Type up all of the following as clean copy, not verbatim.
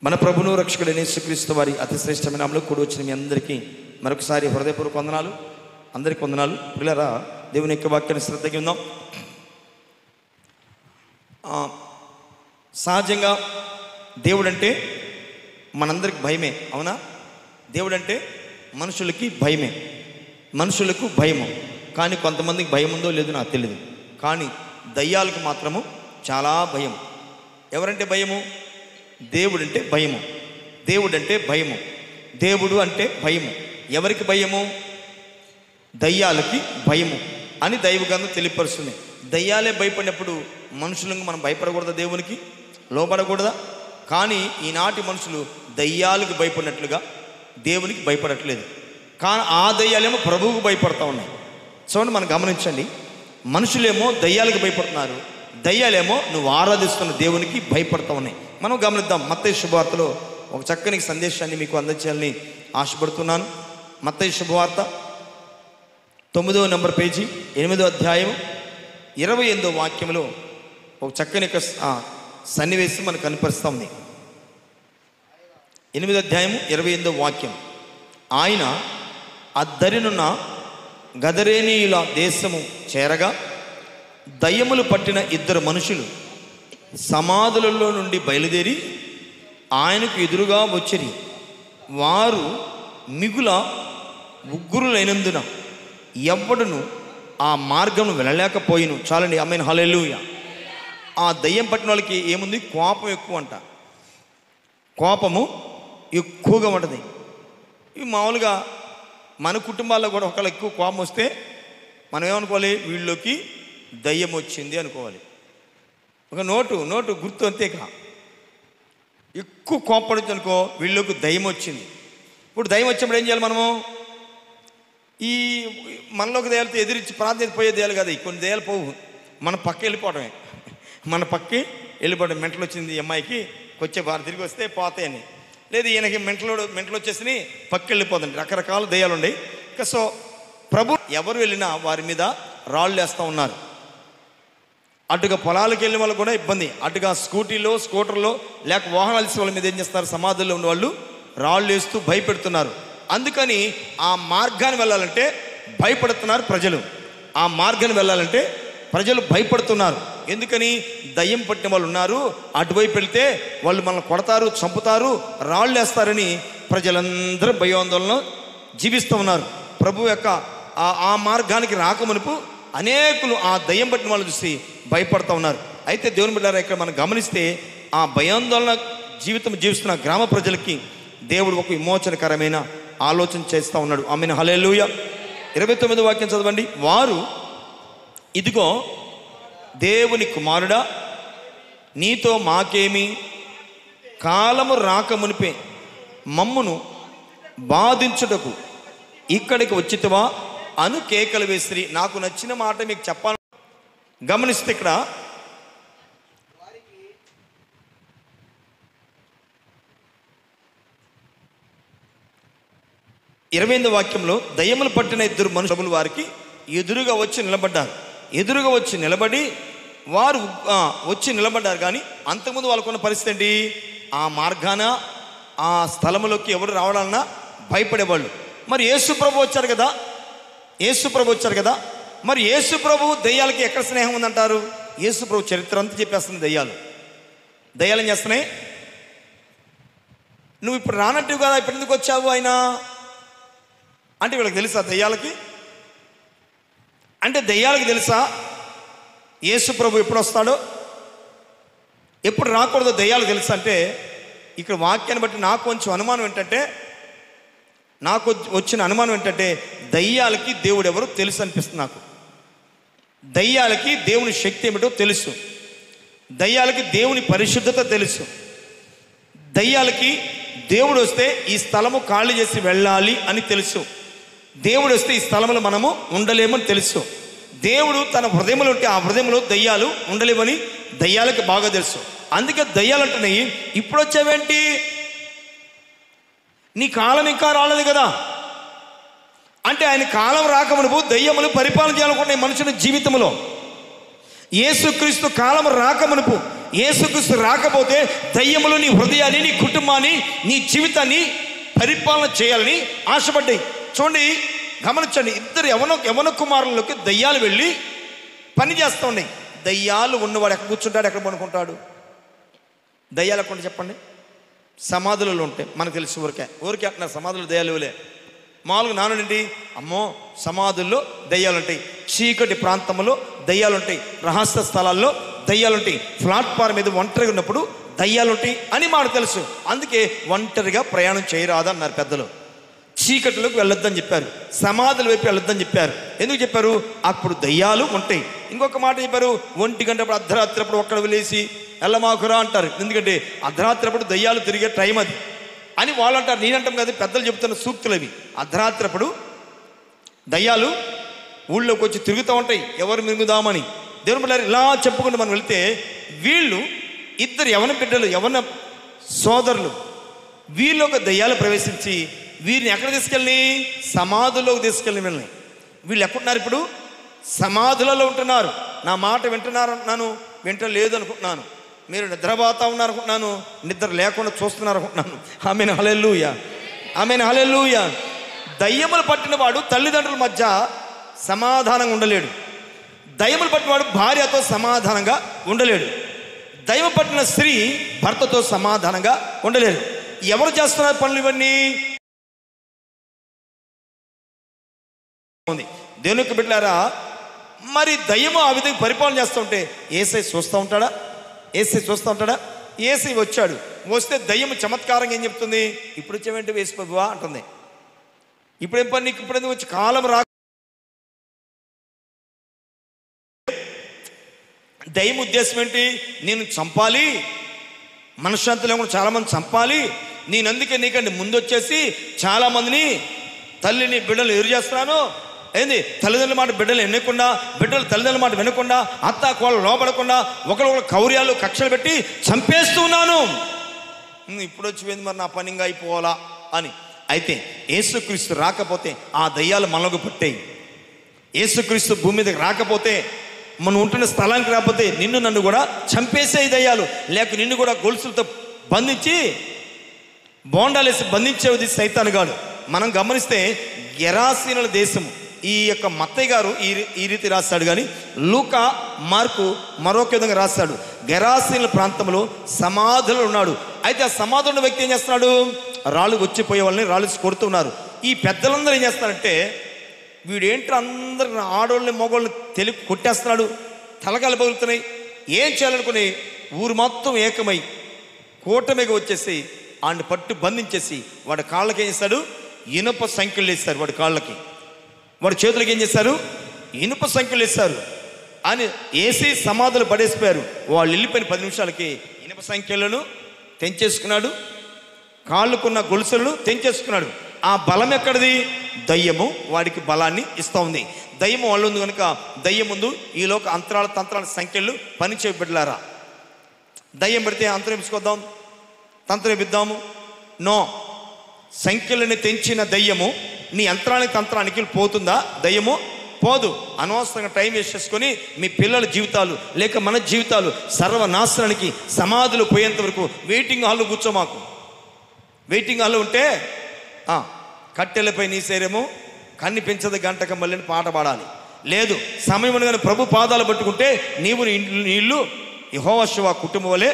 మన ప్రభును రక్షకుడైన యేసుక్రీస్తు వారి అతి శ్రేష్టమైన నామములో కూడి వచ్చిన మీ అందరికీ మరొకసారి హృదయపూర్వక వందనాలు. అందరికీ వందనాలు. పిల్లరా, దేవుని యొక్క వాక్యాన్ని శ్రద్ధగా ఉందాం. సహజంగా దేవుడంటే మనందరికి భయమే, అవునా? దేవుడంటే మనుషులకి భయమే, మనుషులకు భయము. కానీ కొంతమందికి భయం ఉందో లేదో నాకు తెలియదు. కానీ దయ్యాలకు మాత్రము చాలా భయం. ఎవరంటే భయము? దేవుడంటే భయము. దేవుడంటే భయము. దేవుడు అంటే భయము. ఎవరికి భయము? దయ్యాలకి భయము అని దైవగ్రంథం తెలియపరుస్తుంది. దయ్యాలే భయపడినప్పుడు మనుషులకు మనం భయపడకూడదా? దేవునికి లోబడకూడదా? కానీ ఈనాటి మనుషులు దయ్యాలకు భయపడినట్లుగా దేవునికి భయపడట్లేదు. కానీ ఆ దయ్యాలేమో ప్రభువుకు భయపడతా ఉన్నాయి. చూడండి, మనం గమనించండి. మనుషులేమో దయ్యాలకు భయపడుతున్నారు, దయ్యాలేమో నువ్వు ఆరాధిస్తున్న దేవునికి భయపడతా ఉన్నాయి. మనం గమనిద్దాం. మత్తయి శుభవార్తలో ఒక చక్కని సందేశాన్ని మీకు అందచేయాలని ఆశపడుతున్నాను. మత్తయి శుభవార్త 9వ నంబర్ పేజీ 8వ అధ్యాయం 28వ వాక్యంలో ఒక చక్కని సన్నివేశం మనకు కనిపిస్తూ ఉంది. 8వ అధ్యాయం 28వ వాక్యం. ఆయన అద్దరినున్న గదరేనీయుల దేశము చేరగా దయ్యములు పట్టిన 2 మనుషులు సమాధులలో నుండి బయలుదేరి ఆయనకు ఎదురుగా వచ్చిరి. వారు మిగుల ఉగ్రులైనందున ఎవ్వడును ఆ మార్గం వెళ్ళలేకపోయిను. చాలండి, ఆమేన్, హల్లెలూయా. ఆ దయ్యం పట్టిన వాళ్ళకి ఏముంది? కోపం ఎక్కువ అంట. కోపము ఎక్కువగా ఉంటుంది. ఇవి మామూలుగా మన కుటుంబాల్లో కూడా ఒకళ్ళు ఎక్కువ కోపం వస్తే మనం ఏమనుకోవాలి? వీళ్ళకి దయ్యం వచ్చింది అనుకోవాలి. ఒక నోటు గుర్తు అంతేక. ఎక్కువ కోపడుతుంది అనుకో, వీళ్ళకి దయ్యం వచ్చింది. ఇప్పుడు దయ్యం వచ్చినప్పుడు ఏం చేయాలి మనము? ఈ మనలోకి దయాలతో ఎదిరించి ప్రార్థన పోయే దయాలు కాదు. కొన్ని దయాలు పోవు, మన పక్క వెళ్ళిపోవడమే. మన పక్కి వెళ్ళిపోవడం. మెంటలు వచ్చింది ఈ అమ్మాయికి, వచ్చే వారు తిరిగి వస్తే పోతాయని. లేదు, ఈయనకి మెంటలు వచ్చేసి పక్క వెళ్ళిపోతుంది. రకరకాల దయాలు ఉన్నాయి. సో ప్రభు ఎవరు వెళ్ళినా వారి మీద రాళ్ళు వేస్తూ ఉన్నారు. అటుగా పొలాలకు వెళ్ళిన వాళ్ళు కూడా ఇబ్బంది. అటుగా స్కూటర్లో లేక వాహనాలు ఇచ్చే వాళ్ళ మీద ఏం చేస్తారు? సమాధుల్లో ఉన్న వాళ్ళు రాళ్ళు వేస్తూ భయపెడుతున్నారు. అందుకని ఆ మార్గాన్ని వెళ్ళాలంటే భయపడుతున్నారు ప్రజలు. ఆ మార్గాన్ని వెళ్ళాలంటే ప్రజలు భయపడుతున్నారు. ఎందుకని? దయ్యం పట్టిన వాళ్ళు ఉన్నారు, అటువైపు వెళ్తే వాళ్ళు మనల్ని కొడతారు, చంపుతారు, రాళ్ళు వేస్తారని ప్రజలందరూ భయాందోళన జీవిస్తూ ఉన్నారు. ప్రభు యొక్క ఆ మార్గానికి రాకమునుపు అనేకులు ఆ దయ్యం పట్టిన వాళ్ళు చూసి భయపడుతూ ఉన్నారు. అయితే దేవుని బిడ్డలారా, ఇక్కడ మనం గమనిస్తే ఆ భయాందోళన జీవితం జీవిస్తున్న గ్రామ ప్రజలకి దేవుడు ఒక విమోచనకరమైన ఆలోచన చేస్తూ ఉన్నాడు. ఆమేన్, హల్లెలూయా. 29వ వాక్యం చదవండి. వారు, ఇదిగో దేవుని కుమారుడా, నీతో మాకేమి? కాలము రాకమునిపే మమ్మును బాధించుటకు ఇక్కడికి వచ్చితివా అను కేకలు వేసిరి. నాకు నచ్చిన మాట మీకు చెప్పాలి. గమనిస్తే ఇక్కడ 28వ వాక్యంలో దయ్యములు పట్టిన 2 మనుషులు వారికి ఎదురుగా వచ్చి నిలబడ్డారు. ఎదురుగా వచ్చి నిలబడి వారు వచ్చి నిలబడ్డారు. కానీ అంతకుముందు వాళ్ళకున్న పరిస్థితి ఏంటి? ఆ మార్గాన ఆ స్థలములోకి ఎవరు రావడాలన్నా భయపడేవాళ్ళు. మరి యేసు ప్రభు వచ్చారు కదా, మరి యేసు ప్రభు దయ్యాలకి ఎక్కడ స్నేహం ఉందంటారు? యేసు ప్రభు చరిత్ర అంతా చెప్పేస్తుంది. దయ్యాలు ఏం చేస్తున్నాయి? నువ్వు ఇప్పుడు రానట్టు కదా, ఇప్పుడు ఎందుకు వచ్చావు ఆయన అంటే వీళ్ళకి తెలుసా? దయ్యాలకి తెలుసా యేసు ప్రభు ఎప్పుడు వస్తాడో, ఎప్పుడు రాకూడదో దయ్యాలకు తెలుసా? అంటే ఇక్కడ వాక్యాన్ని బట్టి నాకు వచ్చిన అనుమానం ఏంటంటే దయ్యాలకి దేవుడు ఎవరో తెలుసు అనిపిస్తుంది నాకు. దయ్యాలకి దేవుని శక్తి ఏమిటో తెలుసు. దయ్యాలకి దేవుని పరిశుద్ధత తెలుసు. దయ్యాలకి దేవుడు వస్తే ఈ స్థలము ఖాళీ చేసి వెళ్ళాలి అని తెలుసు. దేవుడు వస్తే ఈ స్థలంలో మనము ఉండలేమని తెలుసు. దేవుడు తన హృదయంలో ఉంటే ఆ హృదయంలో దయ్యాలు ఉండలేమని దయ్యాలకు బాగా తెలుసు. అందుకే దయ్యాలు అంటున్నాయి, ఇప్పుడు వచ్చావేంటి? నీ కాలం ఇంకా రాలేదు కదా. అంటే ఆయన కాలం రాకమునుపు దయ్యములు పరిపాలన చేయాలనుకుంటున్నాయి మనుషుల జీవితంలో. యేసుక్రీస్తు కాలం రాకమునుపు, యేసుక్రీస్తు రాకపోతే దయ్యములు నీ హృదయాన్ని, నీ కుటుంబాన్ని, నీ జీవితాన్ని పరిపాలన చేయాలని ఆశపడ్డాయి. చూడండి, గమనించండి, ఇద్దరు యవన కుమారులకు దయ్యాలు వెళ్ళి పని చేస్తూ ఉన్నాయి. దయ్యాలు ఉన్నవాడు ఎక్కడ కూర్చుంటాడు, ఎక్కడ పడుకుంటాడు? దయ్యాలు ఎక్కడ చెప్పండి? సమాధులలో ఉంటాయి. మనకు తెలిసి ఊరికే అంటున్నారు సమాధులు దయ్యాలులే. మామూలుగా నానుండి అమ్మో సమాధుల్లో దయ్యాలు ఉంటాయి, చీకటి ప్రాంతంలో దయ్యాలు ఉంటాయి, రహస్య స్థలాల్లో దయ్యాలు ఉంటాయి, ప్లాట్ఫామ్ మీద ఒంటరిగా ఉన్నప్పుడు దయ్యాలు ఉంటాయి అని మనకు తెలుసు. అందుకే ఒంటరిగా ప్రయాణం చేయరాదన్నారు పెద్దలు. చీకటిలోకి వెళ్ళొద్దని చెప్పారు, సమాధుల వైపు వెళ్ళొద్దని చెప్పారు. ఎందుకు చెప్పారు? అప్పుడు దయ్యాలు ఉంటాయి. ఇంకొక మాట చెప్పారు, 1 గంటప్పుడు అర్ధరాత్రి అప్పుడు ఒక్కడ వెళ్ళేసి ఎల్లమాకురా అంటారు. ఎందుకంటే అర్ధరాత్రి అప్పుడు దయ్యాలు తిరిగే టైం అది అని వాళ్ళు అంటారు. నేనంటాం కదా, పెద్దలు చెప్తున్న సూక్తులు అవి. అర్ధరాత్రి అప్పుడు దయ్యాలు ఊళ్ళోకి వచ్చి తిరుగుతూ ఉంటాయి, ఎవరు మింగుదామని. దేవుని బిడ్డలారా, ఇలా చెప్పుకుంటూ మనం వెళ్తే వీళ్ళు ఇద్దరు యవన బిడ్డలు, యవన సోదరులు, వీళ్ళు ఒక దయ్యాలు ప్రవేశించి వీరిని ఎక్కడ తీసుకెళ్ళి? సమాధుల్లోకి తీసుకెళ్ళి వీళ్ళని. వీళ్ళు ఎక్కడున్నారు? ఇప్పుడు సమాధులలో ఉంటున్నారు. నా మాట వింటున్నారు అంటున్నాను, వింటలేదు అనుకుంటున్నాను. మీరు నిద్రపోతా ఉన్నారు అనుకుంటున్నాను, నిద్ర లేకుండా చూస్తున్నారు అనుకుంటున్నాను. ఆమేన్ హల్లెలూయా, ఆమేన్ హల్లెలూయా. దయ్యములు పట్టిన వాడు తల్లిదండ్రుల మధ్య సమాధానంగా ఉండలేడు. దయ్యములు పట్టినవాడు భార్యతో సమాధానంగా ఉండలేడు. దయ్యం పట్టిన స్త్రీ భర్తతో సమాధానంగా ఉండలేడు. ఎవరు చేస్తున్నారు పనులు ఇవన్నీ? దేవుని యొక్క బిడ్డలారా, మరి దయ్యము ఆ విధంగా పరిపాలన చేస్తూ ఉంటే యేసయ్య చూస్తూ ఉంటాడా? యేసయ్య చూస్తూ ఉంటాడా? యేసయ్య వచ్చాడు, వస్తే దయ్యము చమత్కారంగా ఏం చెప్తుంది? ఇప్పుడు వచ్చేవేంటి యేసు ప్రభువా అంటుంది. ఇప్పుడేం పని నీకు? ఇప్పుడు వచ్చి కాలం రా. దయ్యం ఉద్దేశం ఏంటి? నేను చంపాలి, మనశ్శాంతి లేకుండా చాలామంది చంపాలి, నేను అందుకే నీకంటే ముందు వచ్చేసి చాలామందిని, తల్లిని బిడ్డలు ఎదురు చేస్తున్నాను. ఏంది? తల్లిదండ్రుల మాట బిడ్డలు వినకుండా, బిడ్డలు తల్లిదండ్రుల మాట వినకుండా, అత్త కోళ్ళు లోపడకుండా ఒకరు కౌర్యాలు కక్షలు పెట్టి చంపేస్తున్నాను. ఇప్పుడు వచ్చి మరి నా పనిగా అయిపోవాలా అని. అయితే యేసుక్రీస్తు రాకపోతే ఆ దయ్యాలు మనకు పట్టాయి. యేసుక్రీస్తు భూమి మీదకి రాకపోతే, మనం ఉంటున్న స్థలానికి రాకపోతే నిన్ను నన్ను కూడా చంపేసే దయ్యాలు. లేక నిన్ను కూడా గొలుసులతో బంధించి, బోండాలేసి బంధించేది సైతాను గాడు. మనం గమనిస్తే గెరాసీనుల దేశము, ఈ యొక్క మత్తయ్య గారు ఈ రీతి రాస్తాడు, కానీ లూకా, మార్కు మరొక విధంగా రాస్తాడు. గెరాసీనుల ప్రాంతంలో సమాధులు ఉన్నాడు. అయితే ఆ సమాధులు ఉన్న వ్యక్తి ఏం చేస్తున్నాడు? రాళ్ళు వచ్చిపోయే వాళ్ళని రాళ్ళు కొడుతున్నారు. ఈ పెద్దలందరూ ఏం చేస్తారంటే, వీడేంటి అందరు ఆడవాళ్ళని మగవాళ్ళని తెలివి కొట్టేస్తున్నాడు, తలకాలు పగులుతున్నాయి, ఏం చేయాలనుకుని ఊరు మొత్తం ఏకమై కూటమిగా వచ్చేసి వాడిని పట్టు బంధించేసి వాడి కాళ్ళకి ఏం చేస్తాడు? ఇనుప సంఖ్యలు వేస్తారు. వాడి కాళ్ళకి, వాడి చేతులకి ఏం చేస్తారు? ఇనుప సంఖ్యలు వేస్తారు అని వేసి సమాధులు పడేసిపోయారు. వాళ్ళు వెళ్ళిపోయిన 10 నిమిషాలకి ఇనుప సంఖ్యలను తెంచేసుకున్నాడు, కాళ్ళకున్న గొలుసులను తెంచేసుకున్నాడు. ఆ బలం ఎక్కడిది? దయ్యము వాడికి బలాన్ని ఇస్తూ ఉంది. దయ్యము వాళ్ళు ఉంది కనుక దయ్యం ముందు ఈ లోక అంతరాల తంత్రాల సంఖ్యలు పని చేయబెట్టలారా. దయ్యం పెడితే అంతరం ఇప్పుకొద్దాం, తంత్రం ఇద్దాము. నో, సంఖ్యలను తెంచిన దయ్యము నీ యంత్రానికి తంత్రానికి పోతుందా? దయ్యము పోదు. అనవసరంగా టైం వేస్ట్ చేసుకొని మీ పిల్లల జీవితాలు లేక మన జీవితాలు సర్వనాశనానికి, సమాధులు పోయేంత వరకు వెయిటింగ్ హాల్లో కూర్చోమాకు. వెయిటింగ్ హాల్లో ఉంటే కట్టెలపై నీ శరీరము కనిపించదు గంటక మళ్ళీ పాట పాడాలి. లేదు, సమయం కానీ ప్రభు పాదాలు పట్టుకుంటే నీవు నీ ఇల్లు యెహోషువ కుటుంబం వలె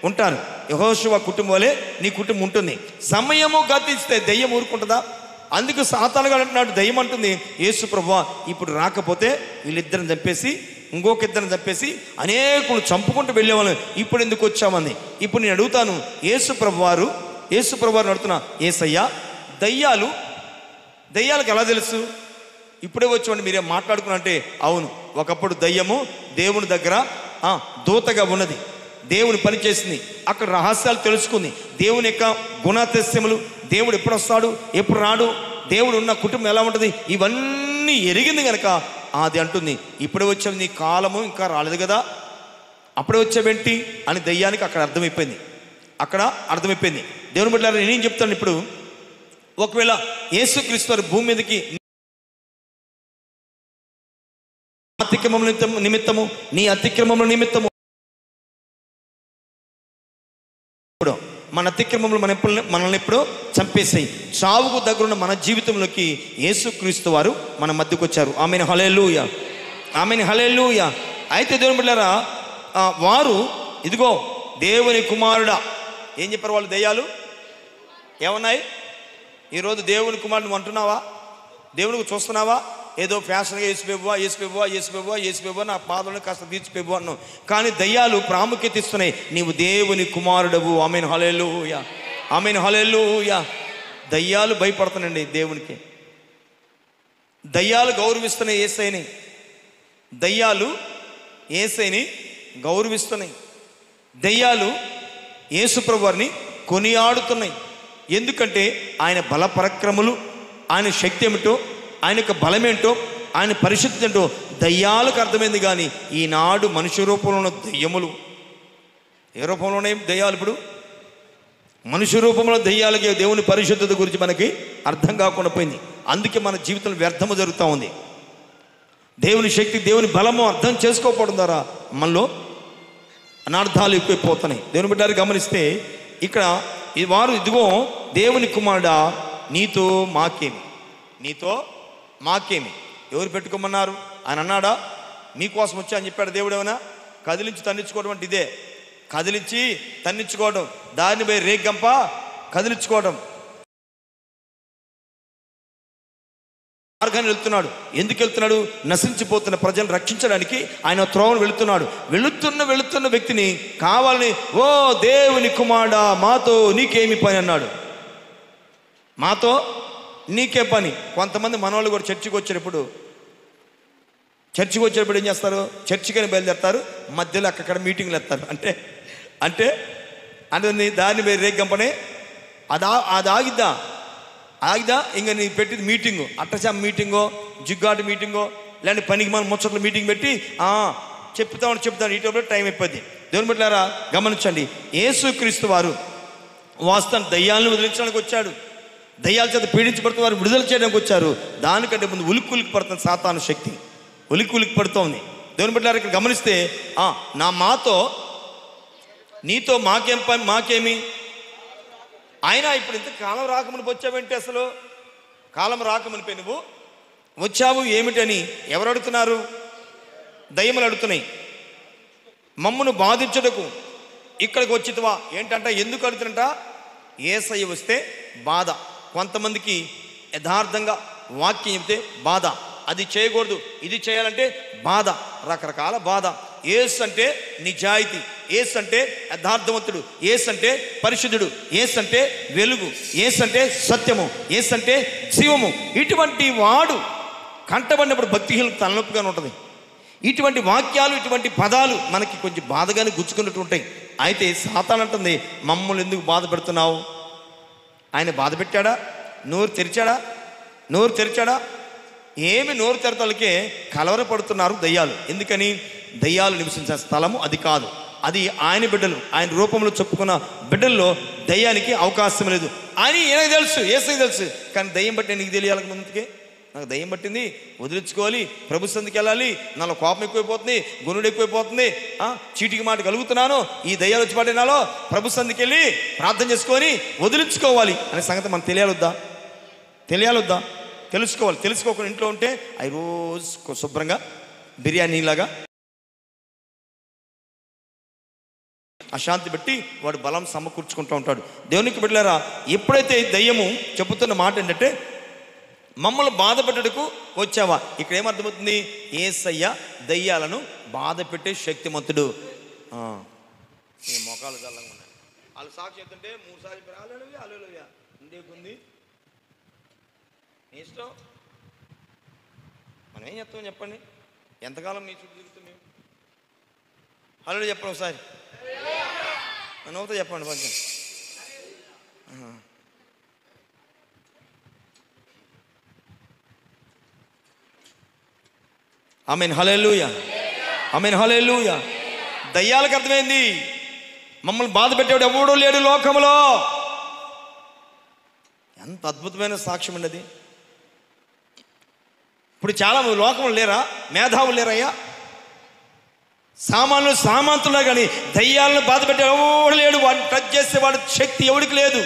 ఉంటారు. యెహోషువ కుటుంబం వలె నీ కుటుంబం ఉంటుంది. సమయము గతిస్తే దయ్యం ఊరుకుంటుందా? అందుకు సాతానుగా అంటున్నాడు, దయ్యం అంటుంది, యేసు ప్రభువా ఇప్పుడు రాకపోతే వీళ్ళిద్దరిని చంపేసి ఇంకొక ఇద్దరిని చంపేసి అనేకులు చంపుకుంటూ వెళ్ళేవాళ్ళు, ఇప్పుడు ఎందుకు వచ్చామని. ఇప్పుడు నేను అడుగుతాను, యేసు ప్రభువారు అడుగుతున్నా, యేసయ్యా దయ్యాలకు ఎలా తెలుసు? ఇప్పుడే వచ్చేవాడిని మీరేం మాట్లాడుకున్నా అంటే, అవును, ఒకప్పుడు దయ్యము దేవుని దగ్గర దూతగా ఉన్నది, దేవుని పని చేసింది, అక్కడ రహస్యాలు తెలుసుకుంది, దేవుని యొక్క గుణాతిశయములు, దేవుడు ఎప్పుడు వస్తాడు ఎప్పుడు రాడు, దేవుడు ఉన్న కుటుంబం ఎలా ఉంటుంది, ఇవన్నీ ఎరిగింది కనుక అది అంటుంది, ఇప్పుడే వచ్చేది, నీ కాలము ఇంకా రాలేదు కదా, అప్పుడే వచ్చేవేంటి అని దయ్యానికి అక్కడ అర్థమైపోయింది. దేవుని బిడ్డలారా, నేనేం చెప్తాను ఇప్పుడు, ఒకవేళ యేసుక్రీస్తు వారు భూమి మీదకి అతిక్రమముల నిమిత్తము, నీ అతిక్రమముల నిమిత్తము, మన అతిక్రమములు మనల్ని ఎప్పుడో చంపేసాయి. చావుకు దగ్గరున్న మన జీవితంలోకి యేసుక్రీస్తు వారు మన మధ్యకు వచ్చారు. ఆమేన్ హల్లెలూయా, ఆమేన్ హల్లెలూయా. అయితే దేవుని బిడ్డలారా, వారు ఇదిగో దేవుని కుమారుడా ఏం చెప్పారు వాళ్ళు? దెయ్యాలు ఏమన్నాయి? ఈరోజు దేవుని కుమారుడు అంటున్నావా? దేవునికి చూస్తున్నావా? ఏదో ఫ్యాషన్గా యేసుప్రభువా నా పాదలను కాస్త తీర్చిపెవ్వు అన్నావు. కానీ దయ్యాలు ప్రాముఖ్యత ఇస్తున్నాయి, నీవు దేవుని కుమారుడవు. ఆమేన్ హల్లెలూయా, ఆమేన్ హల్లెలూయా. దయ్యాలు భయపడుతున్నాయండి దేవునికి. దయ్యాలు గౌరవిస్తున్నాయి యేసయ్యని, దయ్యాలు యేసయ్యని గౌరవిస్తున్నాయి. దయ్యాలు యేసుప్రభు వారిని కొనియాడుతున్నాయి. ఎందుకంటే ఆయన బల పరాక్రములు, ఆయన శక్తి ఏమిటో, ఆయన యొక్క బలమేంటో, ఆయన పరిశుద్ధి ఏంటో దయ్యాలకు అర్థమైంది. కానీ ఈనాడు మనుష్య రూపంలో ఉన్న దయ్యములు, ఏ రూపంలో ఉన్నాయి దయ్యాలు? ఇప్పుడు మనుష్య రూపంలో దయ్యాలకి దేవుని పరిశుద్ధత గురించి మనకి అర్థం కాకుండా పోయింది. అందుకే మన జీవితంలో వ్యర్థము జరుగుతూ ఉంది. దేవుని శక్తి, దేవుని బలము అర్థం చేసుకోకపోవడం ద్వారా మనలో అనార్థాలు ఎక్కువైపోతున్నాయి. దేవుని బిడ్డలు గమనిస్తే ఇక్కడ వారు ఇదిగో దేవుని కుమారుడా నీతో మాకేమి, నీతో మాకేమి. ఎవరు పెట్టుకోమన్నారు? ఆయన అన్నాడా మీకోసం వచ్చా అని చెప్పాడు దేవుడు? ఏమైనా కదిలించి తన్నించుకోవడం అంటే ఇదే, కదిలించి తన్నించుకోవడం, దాన్ని పోయి రేగంప కదిలించుకోవడం. మార్గాన్ని వెళ్తున్నాడు. ఎందుకు వెళ్తున్నాడు? నశించిపోతున్న ప్రజలను రక్షించడానికి ఆయన త్రోవను వెళుతున్నాడు. వెళుతున్న వ్యక్తిని కావాలని, ఓ దేవుని కుమారుడా మాతో నీకేమి పని అన్నాడు. మాతో నీకే పని. కొంతమంది మనవాళ్ళు కూడా చర్చికి వచ్చేటప్పుడు ఏం చేస్తారు? చర్చికని బయలుదేరుతారు, మధ్యలో అక్కడ మీటింగ్లు ఎత్తారు. అంటే అంటే అంటే దాన్ని పోయి రేగంపనే అది ఆగిద్దా ఇంకా నీ పెట్టింది మీటింగు, అట్టచామ మీటింగో, జిగ్గాటు మీటింగో, లేదంటే పనికి మన ముచ్చట్ల మీటింగ్ పెట్టి చెప్తాను ఇటువంటి టైం అయిపోద్ది. దేవుని బిడ్డలారా గమనించండి, యేసుక్రీస్తు వారు వాస్తవం దయ్యాలను వదిలించడానికి వచ్చాడు. దయ్యాల చేత పీడించబడుతున్న వారు విడుదల చేయడానికి వచ్చారు. దానికంటే ముందు ఉలిక్కి పడుతుంది సాతాను శక్తి, ఉలిక్కి పడుతోంది. దేవుని బిడ్డలారా ఇక్కడ గమనిస్తే నా మాతో నీతో మాకేమి. ఆయన ఇప్పుడు ఇంత కాలం రాకమునిపి వచ్చావేంటి? అసలు కాలం రాకమునిపై నువ్వు వచ్చావు ఏమిటని ఎవరు అడుగుతున్నారు? దయ్యములు అడుగుతున్నాయి. మమ్మను బాధించుటకు ఇక్కడికి వచ్చితివా ఏంటంట? ఎందుకు అడుగుతున్నట? యేసయ్య వస్తే బాధ. కొంతమందికి యథార్థంగా వాక్యం చెప్తే బాధ, అది చేయకూడదు ఇది చేయాలంటే బాధ, రకరకాల బాధ. యేసు అంటే నిజాయితీ, యేసు అంటే యథార్థవంతుడు, యేసు అంటే పరిశుద్ధుడు, యేసు అంటే వెలుగు, యేసు అంటే సత్యము, యేసు అంటే జీవము. ఇటువంటి వాడు కంటబడినప్పుడు భక్తిహీనులకు తలనొప్పిగానే ఉంటుంది. ఇటువంటి వాక్యాలు, ఇటువంటి పదాలు మనకి కొంచెం బాధగానే గుచ్చుకున్నట్టు ఉంటాయి. అయితే సాతాను అంటుంది, మమ్మల్ని ఎందుకు బాధ పెడుతున్నావు? ఆయన బాధ పెట్టాడా? నోరు తెరిచాడా? ఏమి నోరు తెరతలకే కలవరపడుతున్నారు దయ్యాలు. ఎందుకని? దయ్యాలు నివసించిన స్థలము అది కాదు, అది ఆయన బిడ్డలు, ఆయన రూపంలో చెప్పుకున్న బిడ్డల్లో దయ్యానికి అవకాశం లేదు అని ఈయనకు తెలుసు, యేసయ్యకి తెలుసు. కానీ దయ్యం బట్టి నీకు తెలియాలి ముందుకే, నాకు దయ్యం పట్టింది వదిలించుకోవాలి, ప్రభు సందికి వెళ్ళాలి, నాలో కోపం ఎక్కువైపోతుంది, గుణుడు ఎక్కువైపోతుంది, చీటికి మాట కలుగుతున్నాను, ఈ దయ్యాలు వచ్చి పట్టే నాలో ప్రభు సందికి వెళ్ళి ప్రార్థన చేసుకొని వదిలించుకోవాలి అనే సంగతి మనకు తెలియాలొద్దా? తెలుసుకోవాలి. తెలుసుకోకుండా ఇంట్లో ఉంటే అవి రోజు శుభ్రంగా బిర్యానీలాగా అశాంతి పెట్టి వాడు బలం సమకూర్చుకుంటూ ఉంటాడు. దేవునికి బిడ్డలారా, ఎప్పుడైతే దయ్యము చెబుతున్న మాట ఏంటంటే మమ్మల్ని బాధ పెట్టడకు వచ్చావా, ఇక్కడ ఏమర్థమవుతుంది? యేసయ్య దయ్యాలను బాధ పెట్టే శక్తిమంతుడు. మొఖాలు చల్లంగా ఉన్నాయి. వాళ్ళు సాక్షి చెప్తుంటే 3 సార్లు అలలుయా ఉండేకుంది నీ ఇష్టం. మనం ఏం చెప్తామని చెప్పండి? ఎంతకాలం మీ చుట్టూ తిరుగుతాం మేము? హలో చెప్పండి ఒకసారి, నవ్వుతో చెప్పండి కొంచెం. ఆమేన్ హల్లెలూయా, ఆమేన్ హల్లెలూయా. దయ్యాలకు అర్థమైంది, మమ్మల్ని బాధ పెట్టేవాడు ఎవడూ లేడు లోకంలో. ఎంత అద్భుతమైన సాక్ష్యం అండి అది. ఇప్పుడు చాలా లోకంలో లేరా? మేధావులు లేరయ్యా? సామంతున్నా కానీ దయ్యాలను బాధ పెట్టే ఎవడు లేడు. వాడిని టచ్ చేస్తే వాడి శక్తి ఎవడికి లేదు.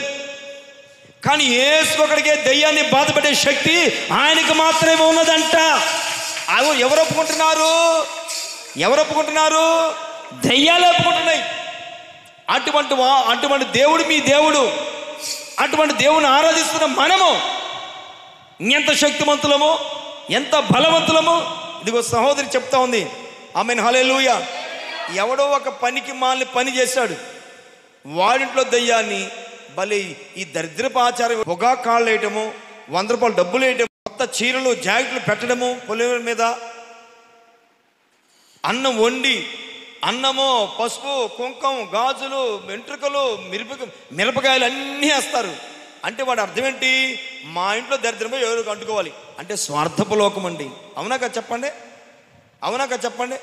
కానీ యేసు ఒకడికే దయ్యాన్ని బాధ పెట్టే శక్తి ఆయనకి మాత్రమే ఉన్నదంట. ఎవరు ఒప్పుకుంటున్నారు? దయ్యాలు ఒప్పుకుంటున్నాయి. అటువంటి దేవుడు మీ దేవుడు. అటువంటి దేవుని ఆరాధిస్తున్న మనము ఎంత శక్తివంతులమో, ఎంత బలవంతులమో. ఇదిగో సహోదరి చెప్తా ఉంది, ఆమెన్ హల్లెలూయా. ఎవడో ఒక పనికి మాలిన పని చేశాడు, వాడింట్లో దయ్యాన్ని భలే ఈ దరిద్రపు ఆచారం, పొగా కాళ్ళు వేయటము, 100 రూపాయలు డబ్బులు వేయటము, కొత్త చీరలు జాకెట్లు పెట్టడము, పొలిమేర మీద అన్నం వండి, అన్నము, పసుపు, కుంకం, గాజులు, వెంట్రుకలు, మిరపకాయలు అన్నీ వేస్తారు. అంటే వాడు అర్థం ఏంటి? మా ఇంట్లో దరిద్రమో ఎవరికి అంటుకోవాలి అంటే స్వార్థపు లోకం అండి. అవునా కదా చెప్పండి?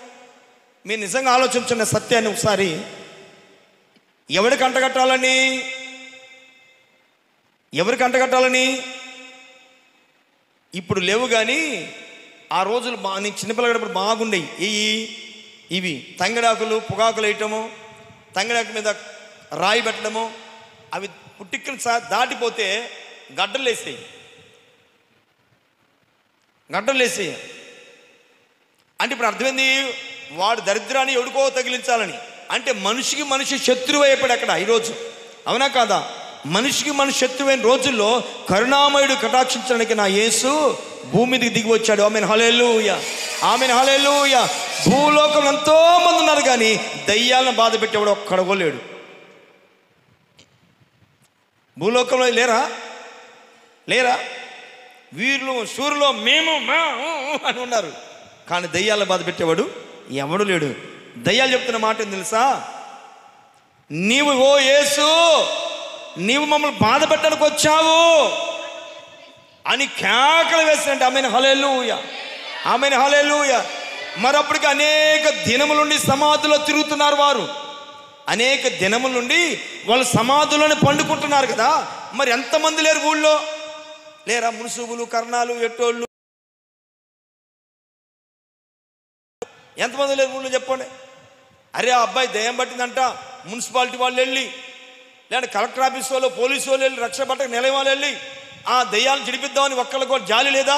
మీరు నిజంగా ఆలోచించండి సత్యాన్ని ఒకసారి. ఎవరికి అంటగట్టాలని ఇప్పుడు లేవు. కానీ ఆ రోజులు నీకు చిన్నపిల్లగడప్పుడు బాగుండేవి. ఇవి తంగిడాకులు, పొగాకులు వేయటము, తంగిడాకు మీద రాయి పెట్టడము, అవి పుట్టిక్కని దాటిపోతే గడ్డలు వేసేయి. అంటే ఇప్పుడు అర్థమైంది, వాడు దరిద్రాన్ని ఎవడికో తగిలించాలని. అంటే మనిషి శత్రువు అయిపోయాడు అక్కడ ఈరోజు. అవునా కాదా? మనిషికి శత్రువైన రోజుల్లో కరుణామయుడు కటాక్షించడానికి నా యేసు భూమి మీదకి దిగి వచ్చాడు. ఆమేన్ హల్లెలూయా. భూలోకంలో ఎంతో మంది ఉన్నారు, కానీ దయ్యాలను బాధ పెట్టేవాడు ఒక్కడగో లేడు. భూలోకంలో లేరా వీరులు శూరులో మేము అని ఉన్నారు, కానీ దయ్యాలను బాధ పెట్టేవాడు ఎవడు లేడు. దయ్యాలు చెప్తున్న మాట ఏం తెలుసా? నీవు ఓ యేసు, నీవు మమ్మల్ని బాధ పెట్టడానికి వచ్చావు అని కేకలు వేసినట్టు. ఆమేన్ హల్లెలూయా. మరప్పటికి అనేక దినముల నుండి సమాధిలో తిరుగుతున్నారు వారు. అనేక దినముల నుండి వాళ్ళు సమాధులను పండుకుంటున్నారు కదా. మరి ఎంతమంది లేరు ఊళ్ళో? లేరా మున్సుబులు, కర్ణాలు, ఎట్టోళ్ళు ఎంతమంది లేరు ఊళ్ళో చెప్పండి. అరే ఆ అబ్బాయి దయ్యం పట్టిందంట, మున్సిపాలిటీ వాళ్ళు వెళ్ళి, లేదంటే కలెక్టర్ ఆఫీస్ వాళ్ళు, పోలీసు వాళ్ళు వెళ్ళి, రక్షణ పట్టక నిలయం వాళ్ళు వెళ్ళి ఆ దయ్యాలను చిడిపిద్దామని ఒక్కళ్ళకి కూడా జాలి లేదా?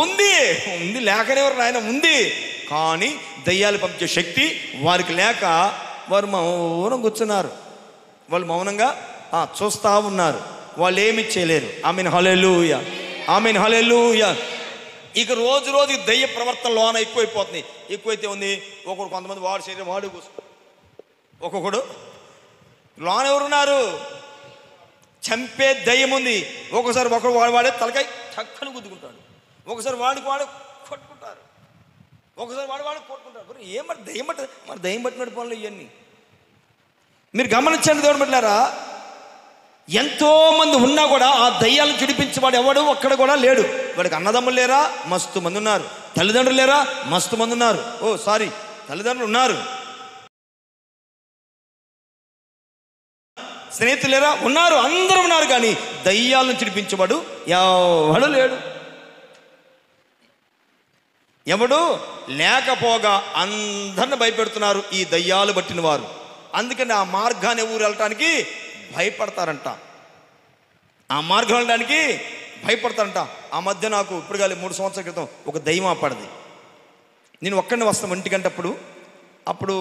ఉంది. లేకనేవారు నాయన ఉంది. కానీ దయ్యాలు పంపించే శక్తి వారికి లేక వారు మౌనం కూర్చున్నారు. వాళ్ళు మౌనంగా చూస్తూ ఉన్నారు. వాళ్ళు ఏమి చేయలేరు. ఆమేన్ హల్లెలూయా. ఇక రోజుకి దయ్య ప్రవర్తన లోన ఎక్కువైపోతుంది. ఎక్కువైతే ఉంది. కొంతమంది వాడు శరీరం వాడు కూర్చుంటారు. ఒక్కొక్కడు లోన ఎవరున్నారు? చంపే దయ్యం ఉంది. ఒక్కోసారి వాడే తలకాయ చక్కని గుద్దుకుంటాడు. ఒకసారి వాడు కొట్టుకుంటారు. ఒకసారి వాడు కొట్టుకుంటారు. ఏమంటే దయ్యం పట్టినట్టు పనులు ఇవన్నీ మీరు గమనించండి. దేవుడు బిడ్డలారా, ఎంతో మంది ఉన్నా కూడా ఆ దయ్యాలను చిడిపించేవాడు ఎవడు ఒక్కడ కూడా లేడు. వాడికి అన్నదమ్ములు లేరా? మస్తు మంది ఉన్నారు. తల్లిదండ్రులు లేరా? మస్తు మంది ఉన్నారు. తల్లిదండ్రులు ఉన్నారు. స్నేహితులు లేరా? ఉన్నారు. అందరూ ఉన్నారు. కానీ దయ్యాలను చిడిపించేవాడు ఎవడు లేడు. ఎవడు లేకపోగా అందరిని భయపెడుతున్నారు ఈ దయ్యాలు పట్టిన వారు. అందుకని ఆ మార్గాన్ని ఊరు వెళ్ళటానికి భయపడతారంట. ఆ మధ్య నాకు ఇప్పుడు కాదు 3 సంవత్సరాల క్రితం ఒక దయ్యం ఆపడింది. నేను ఒక్కడనే వస్తాను ఇంటికంటప్పుడు. అప్పుడు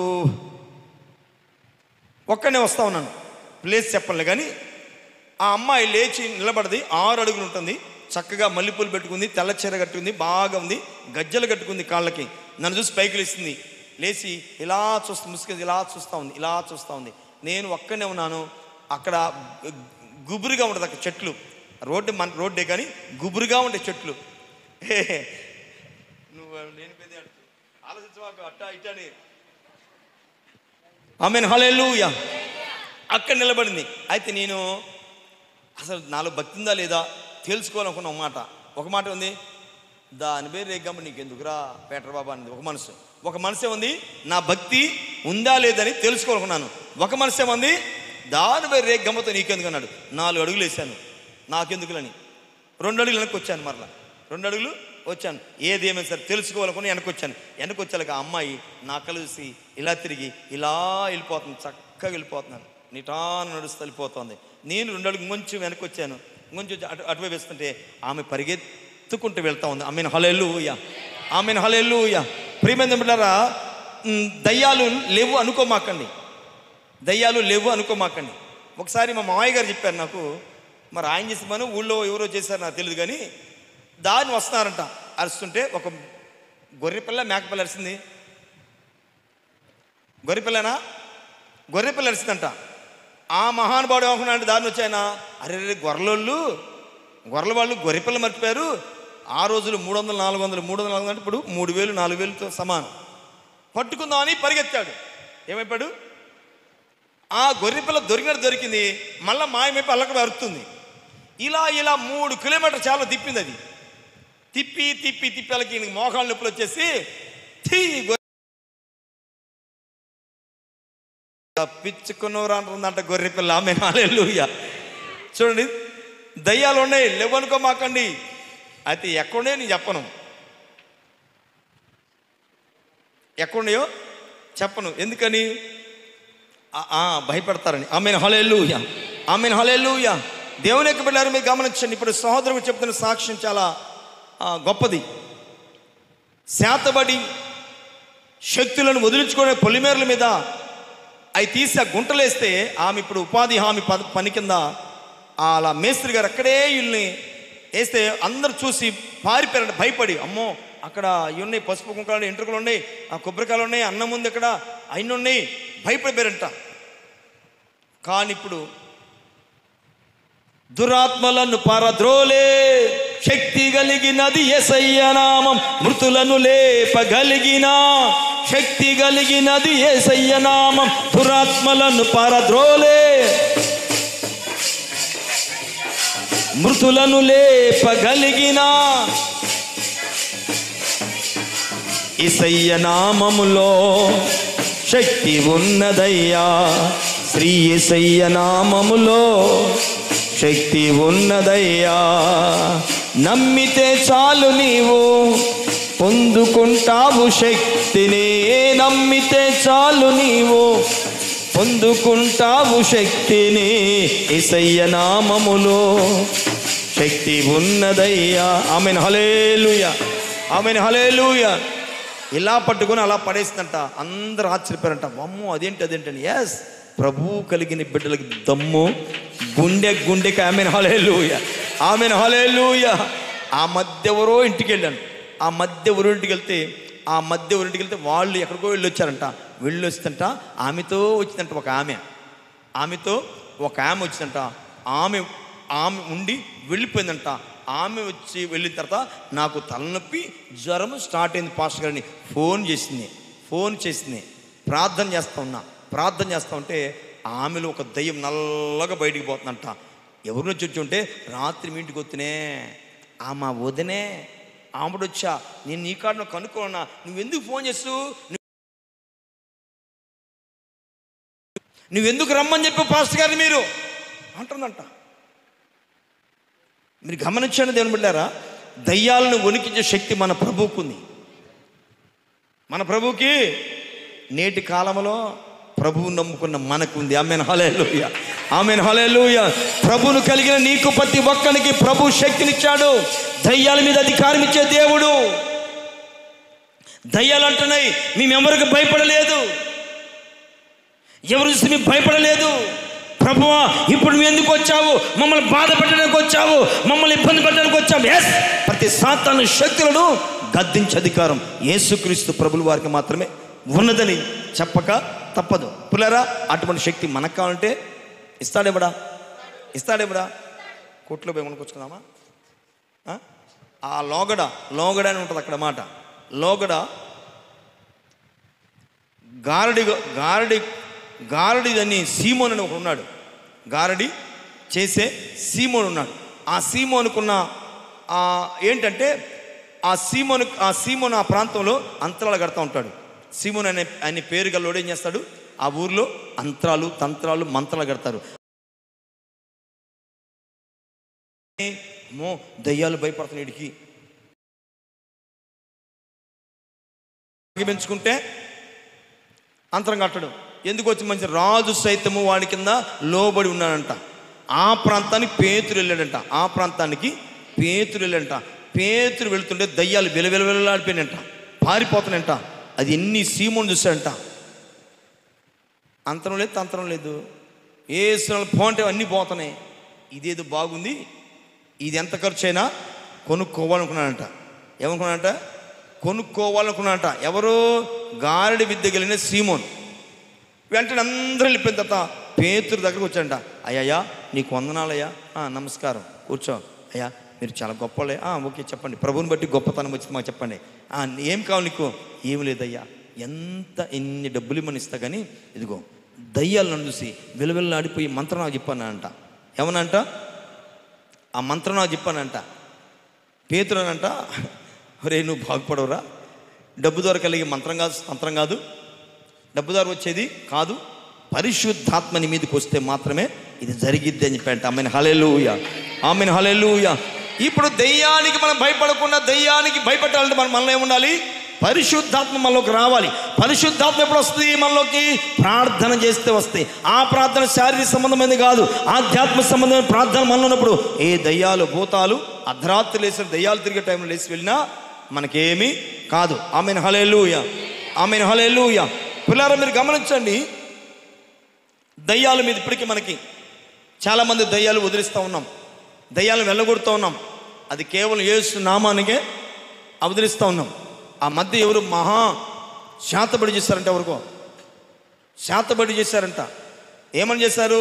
ఒక్కడనే వస్తా ఉన్నాను. ప్లేస్ చెప్పలే. కానీ ఆ అమ్మాయి లేచి నిలబడది. 6 అడుగులు ఉంటుంది. చక్కగా మల్లెపూలు పెట్టుకుంది, తెల్ల చీర కట్టుకుంది, బాగా ఉంది, గజ్జలు కట్టుకుంది కాళ్ళకి. నన్ను చూసి పైకి లేచింది. లేచి ఇలా ముసుగు ఇలా చూస్తూ ఉంది. నేను ఒక్కనే ఉన్నాను. అక్కడ గుబురుగా ఉంటుంది అక్కడ చెట్లు. మన రోడ్డే కానీ గుబురుగా ఉండే చెట్లు. నువ్వు నేను ఆలోచించవాకు అట్టా ఇట్టని. ఆమేన్ హల్లెలూయా. అక్కడ నిలబడింది. అయితే నేను అసలు నాలో భక్తి ఉందా లేదా తెలుసుకోవాలనుకున్న ఒక మాట ఉంది. దాని పేరు రేగమ్మ నీకెందుకురా పేటర్ బాబా అనేది ఒక మనసు ఏముంది, నా భక్తి ఉందా లేదని తెలుసుకోవాలనుకున్నాను. ఒక మనసు ఏముంది, దాని పేరు రేగమ్మతో నీకెందుకు అన్నాడు. 4 అడుగులు వేసాను నాకెందుకులని. 2 అడుగులు వెనక్కి వచ్చాను. మరలా 2 అడుగులు వచ్చాను. ఏది ఏమైనా సరే తెలుసుకోవాలనుకుని వెనకొచ్చాక ఆ అమ్మాయి నా కలిసి ఇలా తిరిగి ఇలా వెళ్ళిపోతుంది, చక్కగా వెళ్ళిపోతున్నాను, నిటాన నడుస్తూ వెళ్ళిపోతుంది. నేను 2 అడుగులు కొంచెం వెనక్కి వచ్చాను, కొంచెం అటువైపు వేస్తుంటే ఆమె పరిగెత్తుకుంటూ వెళ్తా ఉంది. ఆమెను హల్లెలూయా, ఆమెను హల్లెలూయా. ప్రియమైన బిడ్డలారా, దయ్యాలు లేవు అనుకోమాకండి, దయ్యాలు లేవు అనుకోమాకండి. ఒకసారి మా మామయ్య గారు చెప్పారు నాకు, మరి ఆయన చేసిన పని ఊళ్ళో ఎవరో చేశారు నాకు తెలియదు, కానీ దాన్ని వస్తున్నారంట, అరుస్తుంటే ఒక గొర్రెపిల్ల మేకపిల్ల అరిసింది. గొర్రెపిల్ల అరిసిందంట. ఆ మహానుభావుడు ఏమనుకున్నాడు, దాన్ని వచ్చాయన, అరే గొర్రెల వాళ్ళు గొర్రెపిల్ల మర్చిపోయారు. ఆ రోజులు 300, 400 అంటే ఇప్పుడు 3000, 4000తో సమానం. పట్టుకుందామని పరిగెత్తాడు. ఏమైపోయాడు, ఆ గొర్రెపిల్ల దొరికింది, మళ్ళీ మాయమైపోయి అల్లకడ అరుతుంది. ఇలా 3 కిలోమీటర్ చాలా తిప్పింది. అది తిప్పి వాళ్ళకి మోకాళ్ళ నొప్పులు వచ్చేసి తప్పించుకున్నవారు అంటుందంట గొర్రెపిల్ల. ఆమేన్ హల్లెలూయా. చూడండి, దయ్యాలు ఉన్నాయి, లేవనుకోమాకండి. అయితే ఎక్కడున్నాయో నేను చెప్పను, ఎక్కడున్నాయో చెప్పను. ఎందుకని? భయపడతారని. ఆమేన్ హల్లెలూయా, ఆమేన్ హల్లెలూయా. దేవుని యొక్క బిడ్డలారా, మీరు గమనించండి. ఇప్పుడు సహోదరుడు చెప్తున్న సాక్ష్యం చాలా గొప్పది. శాతబడి శక్తులను వదిలించుకునే పొలిమేరల మీద అవి తీసి ఆ గుంటలేస్తే ఆమె ఇప్పుడు ఉపాధి హామీ పని కింద అలా మేస్త్రి గారు అక్కడే వీళ్ళని వేస్తే అందరు చూసి పారిపోయారంట భయపడి. అమ్మో, అక్కడ ఇవి ఉన్నాయి, పసుపు కుంకాలు, ఎంట్రుకలు ఉన్నాయి, ఆ కొబ్బరికాయలు ఉన్నాయి, అన్నం ఉంది, అక్కడ అయిన ఉన్నాయి, భయపడిపోయారంట. కానీ ఇప్పుడు దురాత్మలను పారద్రోలే శక్తి కలిగినది యేసయ్య నామం, మృతులను లేపగలిగిన శక్తి కలిగినది యేసయ్య నామం, దురాత్మలను పారద్రోలే మృతులను లేపగలిగిన యేసయ్య నామములో శక్తి ఉన్నదయ్యా, శ్రీ యేసయ్య నామములో శక్తి ఉన్నదయ్యా. నమ్మితే చాలు నీవు పొందుకుంటావు శక్తిని, నమ్మితే చాలు నీవు పొందుకుంటావు శక్తిని, యేసయ్య నామములో శక్తి ఉన్నదయ్యా. ఆమేన్ హల్లెలూయా, ఆమేన్ హల్లెలూయా. ఇలా పట్టుకొని అలా పడేస్తుందంట. అందరూ ఆశ్చర్యపోయారంట, అమ్మో అదేంటని. ఎస్, ప్రభువు కలిగిన బిడ్డలకి దమ్ము గుండెకి. ఆమేన్ హల్లెలూయా, ఆమేన్ హల్లెలూయా. ఆ మధ్య ఎవరో ఇంటికి వెళ్ళాను. ఆ మధ్య ఊరింటికి వెళ్తే వాళ్ళు ఎక్కడికో వెళ్ళొచ్చారంట. వెళ్ళొస్తుంట ఆమెతో వచ్చిందంట ఆమెతో ఒక ఆమె వచ్చిందంట. ఆమె ఉండి వెళ్ళిపోయిందంట. ఆమె వచ్చి వెళ్ళిన తర్వాత నాకు తలనొప్పి జ్వరం స్టార్ట్ అయింది పాస్టర్ గారిని ఫోన్ చేసింది. ప్రార్థన చేస్తా ఉంటే ఆమెలో ఒక దయ్యం నల్లగా బయటికి పోతుందంట. ఎవరి నుంచి వచ్చి ఉంటే రాత్రి మీ ఇంటికి వస్తేనే మా వదినే ఆమెడొచ్చా, నేను నీ కాడ కనుక్కున్నా, నువ్వెందుకు ఫోన్ చేస్తూ, నువ్వెందుకు రమ్మని చెప్పి పాస్టర్ గారిని మీరు అంటుందంట. మీరు గమనించండి దేవుని బిడ్డలారా, దయ్యాలను వణికించే శక్తి మన ప్రభువుకుంది. మన ప్రభువుకి నేటి కాలంలో ప్రభువు నమ్ముకున్న మనకుంది. ఆమేన్ హల్లెలూయా, ఆమేన్ హల్లెలూయా. ప్రభువును కలిగిన నీకు ప్రతి ఒక్కరికి ప్రభు శక్తినిచ్చాడు. దయ్యాల మీద అధికారం ఇచ్చే దేవుడు. దయ్యాలు అంటున్నాయి, మేమెవరికి భయపడలేదు, ఎవరు చూసి మేము భయపడలేదు. ప్రభువా, ఇప్పుడు నువ్వు ఎందుకు వచ్చావు? మమ్మల్ని బాధ పెట్టడానికి వచ్చావు, మమ్మల్ని ఇబ్బంది పెట్టడానికి వచ్చావు. ఎస్, ప్రతి సాతాను శక్తులను గద్దించే అధికారం యేసుక్రీస్తు ప్రభుల వారికి మాత్రమే ఉన్నదని చెప్పక తప్పదు. పులారా, అటువంటి శక్తి మనకు కావాలంటే ఇస్తాడేబడా కోట్లో పోయి కొనుక్కొచ్చుకుందామా? ఆ లోగడ అని ఉంటుంది అక్కడ మాట. లోగడ గారడి అని సీమోన్ అని ఒకడు ఉన్నాడు. గారడి చేసే సీమోన్ ఉన్నాడు. ఆ సీమోనుకున్న ఏంటంటే ఆ సీమోను ఆ ప్రాంతంలో అంతరాలు కడతా ఉంటాడు. సీమోన్ అనే పేరు గల్లోడు ఏం చేస్తాడు, ఆ ఊర్లో అంతరాలు, తంత్రాలు, మంత్రాలు కడతారు. దయ్యాలు భయపడుతున్నాయి వీడికి, పెంచుకుంటే అంతరం కట్టడం ఎందుకు వచ్చి మంచి రాజు సైతము వాడి కింద లోబడి ఉన్నాడంట. ఆ ప్రాంతానికి పేతురు వెళ్ళాడంట. ఆ ప్రాంతానికి పేతురు వెళ్ళాడంట. పేతురు వెళుతుంటే దయ్యాలు వెలవెలవెలాడిపోయినంట, పారిపోతానంట. అది ఎన్ని సీమోను చూశాడంట. అంతరం లేదు, తంత్రం లేదు. ఏ పోంటే అన్నీ పోతున్నాయి. ఇదేదో బాగుంది, ఇది ఎంత ఖర్చు అయినా కొనుక్కోవాలనుకున్నాడంట. ఏమనుకున్నాడంట? కొనుక్కోవాలనుకున్నాడంట. ఎవరు? గారడి విద్య కలిగిన సీమోన్. వెంటనే అందరూ వెళ్ళిపోయిన తర్వాత పేతురు దగ్గరకు వచ్చాడంట. అయ్యా నీకు వందనాలయ్యా. నమస్కారం, కూర్చో. అయ్యా మీరు చాలా గొప్పలే. ఓకే చెప్పండి, ప్రభువుని బట్టి గొప్పతనం వచ్చింది మాకు చెప్పండి. ఏం కావాలి నీకు? ఏమి లేదయ్యా, ఎన్ని డబ్బులు ఇమ్మని ఇస్తా కానీ ఇదిగో దయ్యాలను చూసి విలవిల్లాడిపోయి మంత్రం నాకు చెప్పానంట. ఏమనంట? ఆ మంత్రం నాకు చెప్పానంట. పేతురు అనంట, రే నువ్వు బాగుపడవురా, డబ్బు ద్వారా కలిగే మంత్రం కాదు, డబ్బు ద్వారా వచ్చేది కాదు, పరిశుద్ధాత్మ నీ మీదకి వస్తే మాత్రమే ఇది జరిగిద్ది అని చెప్పంట. Amen hallelujah, amen hallelujah. ఇప్పుడు దయ్యానికి మనం భయపడకుండా, దయ్యానికి భయపెట్టాలంటే మనలో ఏముండాలి? పరిశుద్ధాత్మ మనలోకి రావాలి. పరిశుద్ధాత్మ ఎప్పుడు వస్తుంది మనలోకి? ప్రార్థన చేస్తే వస్తాయి. ఆ ప్రార్థన శారీరక సంబంధమైనది కాదు, ఆధ్యాత్మిక సంబంధమైన ప్రార్థన మనలో ఉన్నప్పుడు ఏ దయ్యాలు భూతాలు అర్ధరాత్రి లేచిన దయ్యాలు తిరిగే టైంలో లేచి వెళ్ళినా మనకేమీ కాదు. Amen hallelujah, amen hallelujah. పిల్లారా మీరు గమనించండి, దయ్యాల మీద ఇప్పటికీ మనకి చాలామంది దయ్యాలు వదిలిస్తూ ఉన్నాం, దయ్యాలను వెళ్ళగొడుతూ ఉన్నాం. అది కేవలం యేసు నామానికే వదిలిస్తూ ఉన్నాం. ఆ మధ్య ఎవరు మహా శాతబడి చేశారంట, ఎవరికో శాతబడి చేశారంట. ఏమని చేశారు?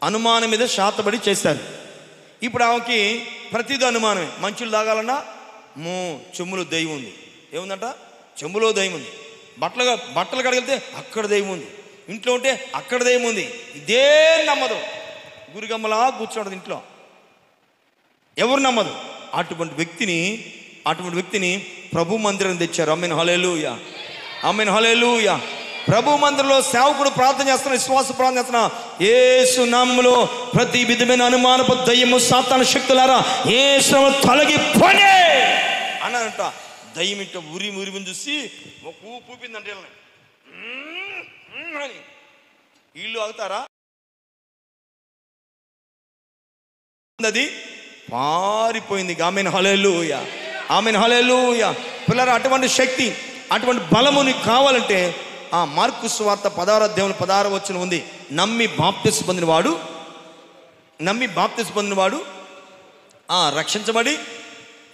అనుమానం మీద శాతబడి చేశారు. ఇప్పుడు ఆమెకి ప్రతిదీ అనుమానమే. మంచులు తాగాలన్నా చెమ్ములో దయ్యం ఉంది. ఏముందంట? చెంబులో దయ్యం ఉంది. బట్టలు కడిగితే అక్కడ దయ్యం ఉంది. ఇంట్లో ఉంటే అక్కడ దయ్యం ఉంది. ఇదే నమ్మదు, గురిగమ్మలా కూర్చోడదు ఇంట్లో, ఎవరు నమ్మదు. అటువంటి వ్యక్తిని ప్రభు మందిరం తెచ్చారు. Amen hallelujah, amen hallelujah. ప్రభు మందిరంలో సేవకుడు ప్రార్థన చేస్తున్న, విశ్వాస ప్రార్థన చేస్తున్న, యేసు నామములో ప్రతి విధమైన అనుమానపు దయ్యము సాతాను శక్తులారా యేసు తొలగిపోనే అనంట. దయ్యం ఇంట ఉరిమి చూసి ఒక ఊపిందంటే అని వీళ్ళు అవుతారా? అది పారిపోయింది. Amen hallelujah, amen hallelujah. పిల్లరా అటువంటి శక్తి, అటువంటి బలము నీకు కావాలంటే ఆ మార్కు సువార్త 16 ఉంది. నమ్మి బాప్తిస్మం పొందినవాడు రక్షించబడి,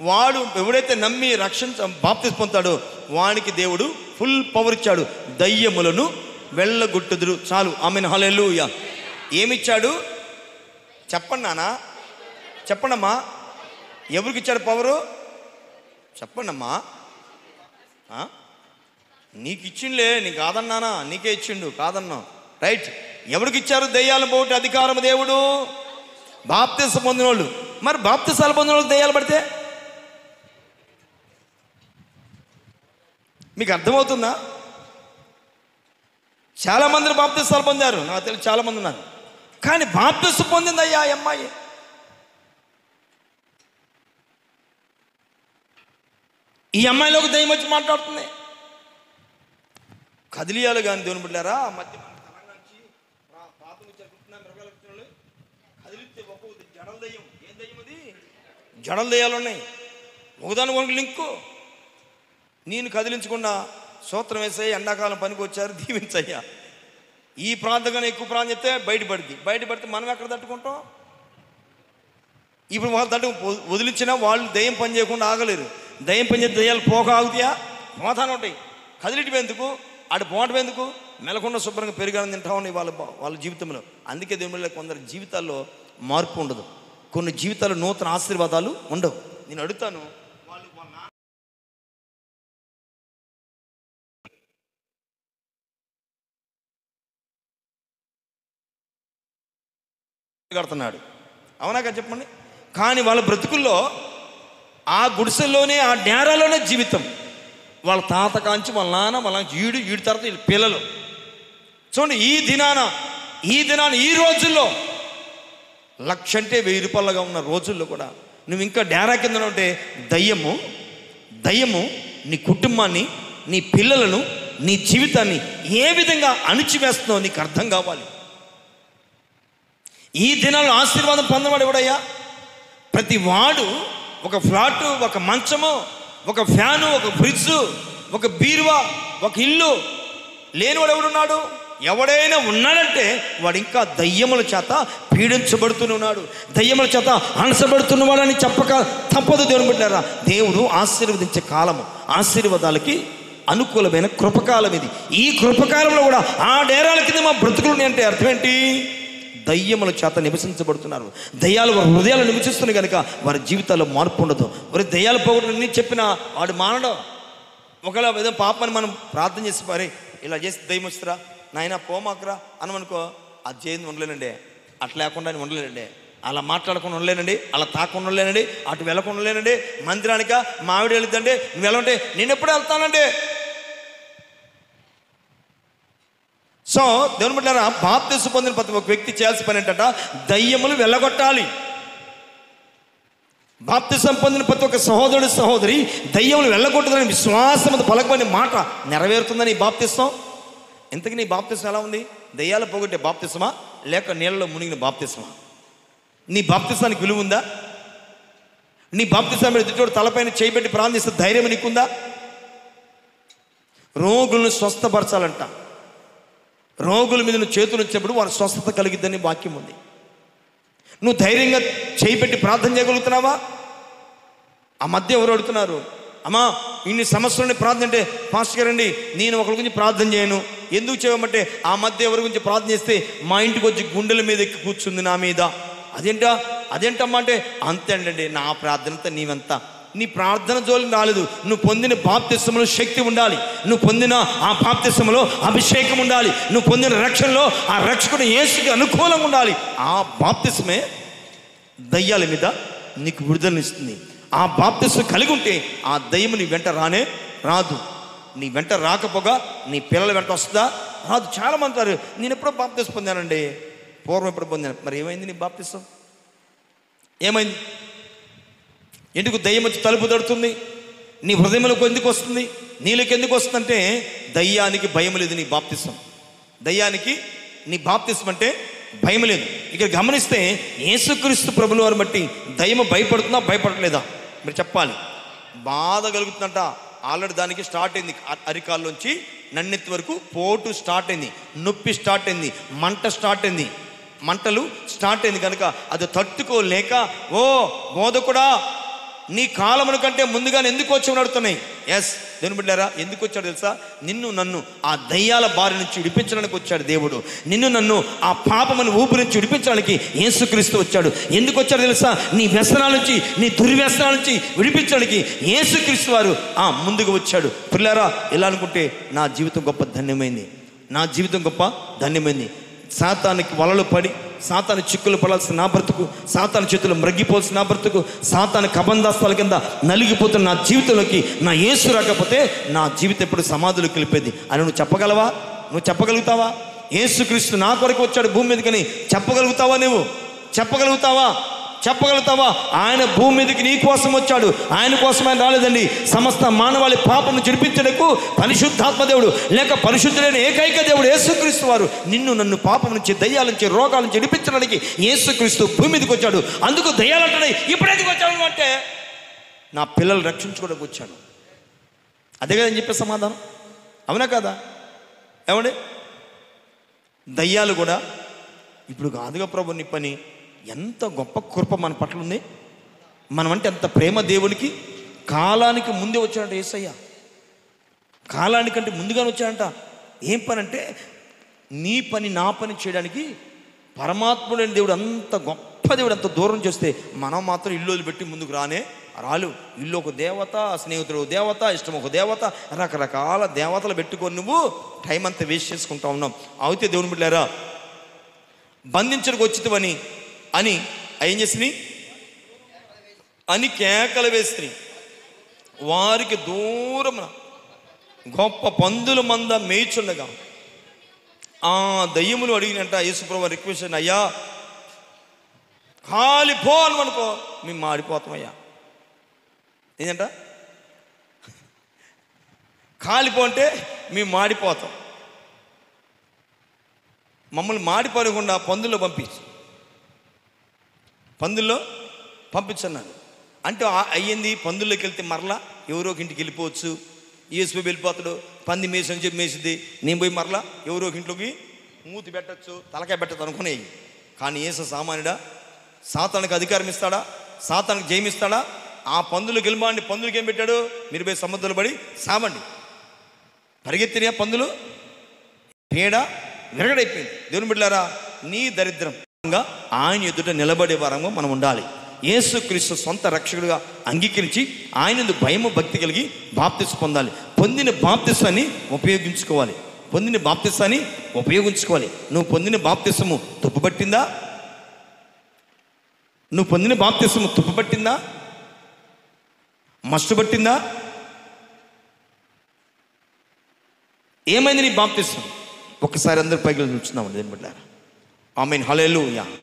వాడు ఎవడైతే నమ్మి బాప్తిస్మం పొందుతాడో వానికి దేవుడు ఫుల్ పవర్ ఇచ్చాడు. దయ్యములను వెళ్ళగొట్టుదురు. చాలు. Amen hallelujah. ఏమిచ్చాడు చెప్పండి నాన్న, చెప్పండమ్మా. ఎవరికి ఇచ్చాడు పవరు? చెప్పండమ్మా. నీకు ఇచ్చిండులే, నీకు కాదన్నానా? నీకే ఇచ్చిండు, కాదన్నా. రైట్. ఎవరికి ఇచ్చారు దయ్యాలు పోటీ అధికారం? దేవుడు. బాప్తిస్మం పొందిన వాళ్ళు. మరి బాప్తిసాలు పొందిన వాళ్ళకి దయ్యాలు పడితే మీకు అర్థమవుతుందా? చాలామంది బాప్తిసాలు పొందారు, నాకు తెలిసి చాలామంది ఉన్నారు. కానీ బాప్తిస్మం పొందింది అయ్యా అమ్మాయి. ఈ అమ్మాయిలోకి దయ్యం వచ్చి మాట్లాడుతుంది. కదిలియాలు కానీ దేవుని బిడ్డలారా, మధ్య కదిలితే ఒక్కొక్క జడల దయ్యం. ఏం దయ్యం అది? జడల దయ్యాలు ఉన్నాయి. ఒకదాని ఒక లింకు. నేను కదిలించకుండా సూత్రం వేసాయి, ఎండాకాలం పనికి వచ్చారు, దీవించయ్యా. ఈ ప్రాంతంగానే ఎక్కువ ప్రాంతం చెప్తే బయటపడితే మనం ఎక్కడ తట్టుకుంటాం? ఇప్పుడు వాళ్ళు వదిలించినా వాళ్ళు దయ్యం పని చేయకుండా ఆగలేరు. దయ్యం పని చేస్తే దయ్యాలు పోక ఆగుతాయా? పోతానే ఉంటాయి. కదిలిటి ఎందుకు, ఆడు పోవటం ఎందుకు? మెలకుండా శుభ్రంగా పెరిగాలని తింటా ఉన్నాయి వాళ్ళ జీవితంలో. అందుకే దేవుళ్ళ కొందరు జీవితాల్లో మార్పు ఉండదు, కొన్ని జీవితాల్లో నూతన ఆశీర్వాదాలు ఉండవు. నేను అడుగుతాను, వాళ్ళు కడుతున్నాడు, అవునా కదా చెప్పండి. కానీ వాళ్ళ బ్రతుకుల్లో ఆ గుడిసెల్లోనే, ఆ డేరాలోనే జీవితం. వాళ్ళ తాత కాంచి, వాళ్ళ నాన్న, వాళ్ళ ఈడు తర్వాత వీళ్ళ పిల్లలు. చూడండి, ఈ దినాన ఈ రోజుల్లో 1,00,000 అంటే 1,000 రూపాయలుగా ఉన్న రోజుల్లో కూడా నువ్వు ఇంకా డేరా కింద ఉంటే దయ్యము నీ కుటుంబాన్ని, నీ పిల్లలను, నీ జీవితాన్ని ఏ విధంగా అణిచివేస్తున్నావు నీకు అర్థం కావాలి. ఈ దినాల్లో ఆశీర్వాదం పొందవాడు ఎవడయ్యా? ప్రతి వాడు ఒక ఫ్లాటు, ఒక మంచము, ఒక ఫ్యాను, ఒక ఫ్రిడ్జ్, ఒక బీరువా, ఒక ఇల్లు లేనివాడు ఎవడున్నాడు? ఎవడైనా ఉన్నాడంటే వాడు ఇంకా దయ్యముల చేత పీడించబడుతూనే ఉన్నాడు, దయ్యముల చేత అణసబడుతున్నవాడని చెప్పక తప్పదు. దేవుని బిడ్డలారా, దేవుడు ఆశీర్వదించే కాలము, ఆశీర్వాదాలకి అనుకూలమైన కృపకాలం ఇది. ఈ కృపకాలంలో కూడా ఆ డేరాల కింద మా బ్రతుకులు అంటే అర్థం ఏంటి? దయ్యముల చేత నివసించబడుతున్నారు. దయ్యాలు వారి హృదయాలు నివసిస్తున్నాయి కనుక వారి జీవితాల్లో మార్పు ఉండదు. వారి దయ్యాలు పోగొట్టుకుని చెప్పిన వాడు మానడం. ఒకవేళ ఏదో పాపని మనం ప్రార్థన చేసి పారే ఇలా చేసి దయ్యం వస్తురా నాయన పోమాకరా అనమనుకో, అది చేయండి ఉండలేనండి, అట్లా లేకుండా ఉండలేనండి, అలా మాట్లాడకుండా ఉండలేనండి, అలా తాకుండా ఉండలేనండి, అటు వెళ్ళకుండా ఉండలేనండి, మందిరానిక మావిడి వెళుద్దండి, నువ్వు వెళ్ళంటే నేను ఎప్పుడు వెళ్తానండి. సో దేవుని బిడ్డలారా, బాప్తిస్మం పొందిన ప్రతి ఒక్క వ్యక్తి చేయాల్సిన పని ఏంటంట? దయ్యములు వెళ్ళగొట్టాలి. బాప్తిస్మం పొందిన ప్రతి ఒక్క సహోదరుడు సహోదరి దయ్యములు వెళ్ళగొట్టదని విశ్వాసంతో పలకబడిన మాట నెరవేరుతుందని ఈ బాప్తిస్మం. ఇంతకీ నీ బాప్తిస్మం ఎలా ఉంది? దయ్యాలు పోగొట్టే బాప్తిస్మా లేక నీళ్ళలో మునిగిన బాప్తిస్మా? నీ బాప్తిస్మానికి విలువ ఉందా? నీ బాప్తిస్మం మీద ఎదుటోడు తలపైన చేయబెట్టి ప్రార్థిస్తే ధైర్యం నీకుందా? రోగులను స్వస్థపరచాలంట. రోగుల మీద నువ్వు చేతులు వచ్చేప్పుడు వారు స్వస్థత కలిగిద్దని వాక్యం ఉంది. నువ్వు ధైర్యంగా చేయబెట్టి ప్రార్థన చేయగలుగుతున్నావా? ఆ మధ్య ఎవరు అడుగుతున్నారు, అమ్మా ఇన్ని సమస్యలని ప్రార్థన అంటే పాస్టర్ గారండి నేను ఒకరి గురించి ప్రార్థన చేయను. ఎందుకు చేయమంటే ఆ మధ్య ఎవరి గురించి ప్రార్థన చేస్తే మా ఇంటికి వచ్చి గుండెల మీద ఎక్కి కూర్చుంది నా మీద. అదేంటమ్మా అంటే అంతే అండి నా ప్రార్థనంతా నీవంతా. నీ ప్రార్థన జోలికి రాలేదు. నువ్వు పొందిన బాప్తిస్మలో శక్తి ఉండాలి, నువ్వు పొందిన ఆ బాప్తిస్మలో అభిషేకం ఉండాలి, నువ్వు పొందిన రక్షణలో ఆ రక్షకుడు యేసుకి అనుకూలంగా ఉండాలి. ఆ బాప్తిస్మే దయ్యాల మీద నీకు విడుదలనిస్తుంది. ఆ బాప్తిస్మం కలిగి ఉంటే ఆ దయ్యము నీ వెంట రానే రాదు. నీ వెంట రాకపోగా నీ పిల్లల వెంట వస్తుందా? రాదు. చాలామంది అంటారు నేను ఎప్పుడో బాప్తిస్మం పొందానండి, పూర్వం ఎప్పుడు పొందాను. మరి ఏమైంది నీ బాప్తిస్మం? ఏమైంది? ఎందుకు దయ్యం వచ్చి తలుపు తడుతుంది? నీ హృదయంలోకి ఎందుకు వస్తుంది? నీలోకి ఎందుకు వస్తుందంటే దయ్యానికి భయం లేదు నీ బాప్తిస్మం. దయ్యానికి నీ బాప్తిస్మం అంటే భయం లేదు. ఇక్కడ గమనిస్తే యేసుక్రీస్తు ప్రభుల వారు బట్టి దయ్యం భయపడుతుందా భయపడలేదా? మీరు చెప్పాలి. బాధ కలుగుతుందంట. ఆల్రెడీ దానికి స్టార్ట్ అయింది. అరికాల్లోంచి నన్నెత్తి వరకు పోటు స్టార్ట్ అయింది, నొప్పి స్టార్ట్ అయింది, మంట స్టార్ట్ అయింది, మంటలు స్టార్ట్ అయింది కనుక అది తట్టుకోలేక ఓ బోధకుడా నీ కాలమున కంటే ముందుగానే ఎందుకు వచ్చి నడుతున్నాయి. ఎస్ దేవుని బిడ్డారా, ఎందుకు వచ్చాడు తెలుసా? నిన్ను నన్ను ఆ దయ్యాల బారి నుంచి విడిపించడానికి వచ్చాడు దేవుడు. నిన్ను నన్ను ఆ పాపమును ఊపి నుంచి విడిపించడానికి యేసుక్రీస్తు వచ్చాడు. ఎందుకు వచ్చాడు తెలుసా? నీ వ్యసనాల నుంచి, నీ దుర్వ్యసనాల నుంచి విడిపించడానికి యేసుక్రీస్తు వారు ముందుకు వచ్చాడు. పిల్లారా, ఎలా అనుకుంటే నా జీవితం గొప్ప ధన్యమైంది, నా జీవితం గొప్ప ధన్యమైంది. సాతానికి వలలు పడి సాతాను చిక్కులు పడాల్సిన నా బ్రతుకు, సాతాను చేతులు మ్రగ్గిపోవాల్సిన నా బ్రతుకు, సాతాను కబంధాస్తాల కింద నలిగిపోతున్న నా జీవితంలోకి నా యేసు రాకపోతే నా జీవితం ఎప్పుడు సమాధులకు వెళ్ళిపోయింది అని నువ్వు చెప్పగలవా? నువ్వు చెప్పగలుగుతావా? యేసుక్రీస్తు నా కొరకు వచ్చాడు భూమి మీద కానీ చెప్పగలుగుతావా? నువ్వు చెప్పగలుగుతావా? ఆయన భూమి మీదకి నీ కోసం వచ్చాడు. ఆయన కోసం ఆయన రాలేదండి. సమస్త మానవాళి పాపను చెడిపించడానికి పరిశుద్ధాత్మ దేవుడు లేక పరిశుద్ధుడైన ఏకైక దేవుడు యేసుక్రీస్తు వారు నిన్ను నన్ను పాపం నుంచి, దయ్యాల నుంచి, రోగాల నుంచి చెడిపించడానికి యేసుక్రీస్తు భూమి మీదకి వచ్చాడు. అందుకు దయ్యాలు అంటున్నాయి ఇప్పుడెందుకు వచ్చాడు అంటే నా పిల్లలు రక్షించుకోవడానికి వచ్చాడు. అదే కదా చెప్పే సమాధానం, అవునా కదా? ఏమండి, దయ్యాలు కూడా ఇప్పుడు కాదుగా ప్రభు నీ పని. ఎంత గొప్ప కృప మన పట్ల ఉంది. మనమంటే ఎంత ప్రేమ దేవునికి. కాలానికి ముందే వచ్చాడంట యేసయ్య, కాలానికంటే ముందుగానే వచ్చాడంట. ఏం పని అంటే నీ పని నా పని చేయడానికి పరమాత్ముడైన దేవుడు అంత గొప్ప దేవుడు అంత దూరం చేస్తే మనం మాత్రం ఇల్లు వదిలిపెట్టి ముందుకు రాలు. ఇల్లు ఒక దేవత, స్నేహితుడు దేవత, ఇష్టం ఒక దేవత, రకరకాల దేవతలు పెట్టుకొని నువ్వు టైం అంతా వేస్ట్ చేసుకుంటా ఉన్నాం. అయితే దేవుని బిడ్డలారా, బంధించడానికి వచ్చితవని అని ఏం చేసినాయి అని కేకలు వేసినాయి. వారికి దూరం గొప్ప పందుల మంద మేయిచుండగా ఆ దయ్యములు అడిగినంట యేసుప్రభువు రిక్వెస్ట్, అయ్యా కాలిపో అనుకో మేము మాడిపోతామయ్యా. ఏంటంట కాలిపోంటే మేము మాడిపోతాం. మమ్మల్ని మాడిపోకుండా పందుల్లో పంపించన్నాడు. అంటే అయ్యింది, పందుల్లోకి వెళ్తే మరలా ఎవరో ఒక ఇంటికి వెళ్ళిపోవచ్చు. యేసు వెళ్ళిపోతాడు, పంది మేసని చెప్పి మేసిద్ది, నేను పోయి మరలా ఎవరో ఒక ఇంట్లోకి మూతి పెట్టచ్చు, తలకాయ పెట్టచ్చు అనుకునేవి. కానీ యేసు సామాన్యుడా? సాతానికి అధికారం ఇస్తాడా? సాతానికి జయమిస్తాడా? ఆ పందులు గెలిపాండి. పందులకి ఏం పెట్టాడు? మీరు పోయి సముద్రంలో పడి సామండి. పరిగెత్తిన పందులు పేడ విరగడైపోయింది. దేవుని బిడ్డలారా, నీ దరిద్రంగా ఆయన ఎదుట నిలబడే వారంగా మనం ఉండాలి. యేసుక్రీస్తు సొంత రక్షకుడిగా అంగీకరించి ఆయన భయము భక్తి కలిగి బాప్తిసం పొందాలి. పొందిన బాప్తిసాన్ని ఉపయోగించుకోవాలి. నువ్వు పొందిన బాప్తిసము తుప్పుపట్టిందా? మస్టు పట్టిందా? ఏమైంది నీ బాప్తిసం? ఒక్కసారి అందరూ పైకి చూస్తున్నామండి. దేని బిడ్డలారా, ఆమేన్, హల్లెలూయా.